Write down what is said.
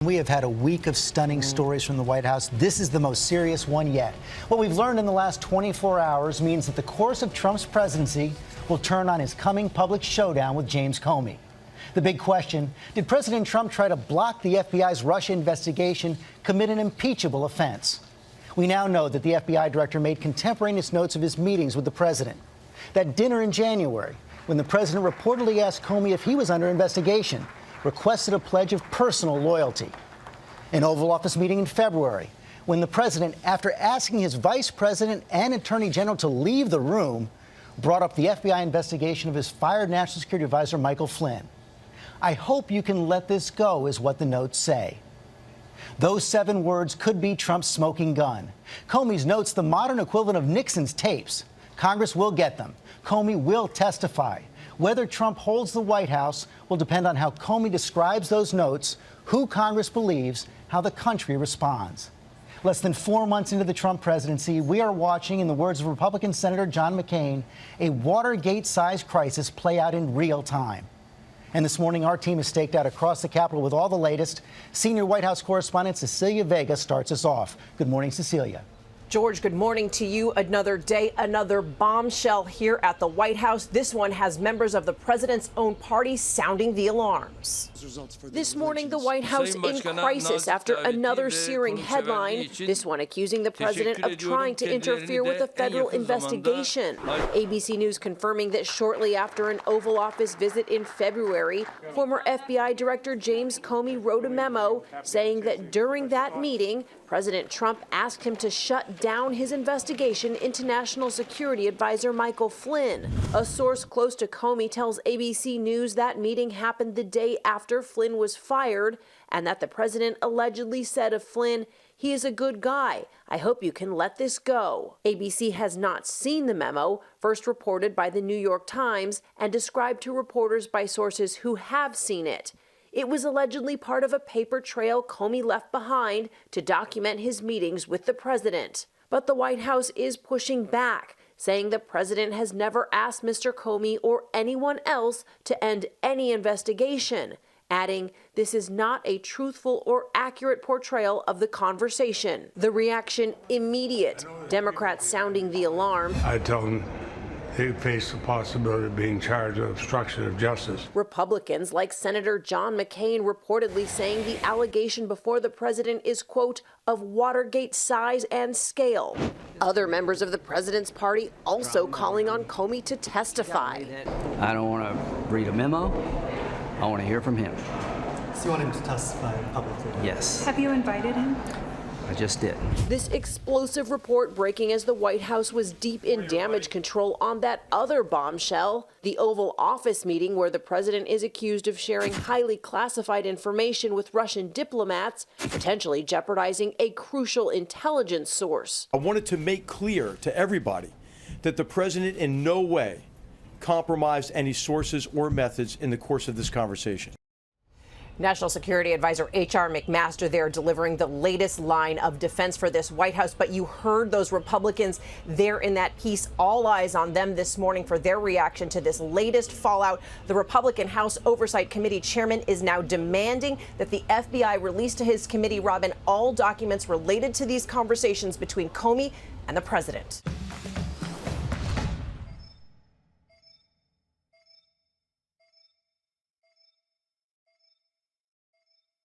We have had a week of stunning stories from the White House. This is the most serious one yet. What we've learned in the last 24 hours means that the course of Trump's presidency will turn on his coming public showdown with James Comey. The big question, did President Trump try to block the FBI's Russia investigation, commit an impeachable offense? We now know that the FBI director made contemporaneous notes of his meetings with the president. That dinner in January, when the president reportedly asked Comey if he was under investigation, requested a pledge of personal loyalty. An Oval Office meeting in February, when the president, after asking his vice president and attorney general to leave the room, brought up the FBI investigation of his fired national security advisor, Michael Flynn. I hope you can let this go, is what the notes say. Those 7 words could be Trump's smoking gun. Comey's notes, the modern equivalent of Nixon's tapes. Congress will get them. Comey will testify. Whether Trump holds the White House will depend on how Comey describes those notes, who Congress believes, how the country responds. Less than 4 months into the Trump presidency, we are watching, in the words of Republican Senator John McCain, a Watergate-sized crisis play out in real time. And this morning, our team is staked out across the Capitol with all the latest. Senior White House correspondent Cecilia Vega starts us off. Good morning, Cecilia. George, good morning to you. Another day, another bombshell here at the White House. This one has members of the president's own party sounding the alarms. This morning, the White House in crisis after another searing headline, this one accusing the president of trying to interfere with a federal investigation. ABC News confirming that shortly after an Oval Office visit in February, former FBI Director James Comey wrote a memo saying that during that meeting, President Trump asked him to shut down his investigation into National Security Advisor Michael Flynn. A source close to Comey tells ABC News that meeting happened the day after Flynn was fired, and that the president allegedly said of Flynn, "He is a good guy. I hope you can let this go." ABC has not seen the memo, first reported by the New York Times and described to reporters by sources who have seen it. It was allegedly part of a paper trail Comey left behind to document his meetings with the president. But the White House is pushing back, saying the president has never asked Mr. Comey or anyone else to end any investigation, adding, "This is not a truthful or accurate portrayal of the conversation." The reaction immediate, Democrats sounding the alarm. I tell them they face the possibility of being charged with obstruction of justice. Republicans like Senator John McCain reportedly saying the allegation before the president is, quote, of Watergate size and scale. Other members of the president's party also calling on Comey to testify. I don't want to read a memo. I want to hear from him. So you want him to testify publicly? Yes. Have you invited him? I just did. This explosive report breaking as the White House was deep in damage control on that other bombshell, the Oval Office meeting where the president is accused of sharing highly classified information with Russian diplomats, potentially jeopardizing a crucial intelligence source. I wanted to make clear to everybody that the president in no way compromised any sources or methods in the course of this conversation. National Security Advisor H.R. McMaster there delivering the latest line of defense for this White House. But you heard those Republicans there in that piece. All eyes on them this morning for their reaction to this latest fallout. The Republican House Oversight Committee chairman is now demanding that the FBI release to his committee, Robin, all documents related to these conversations between Comey and the president.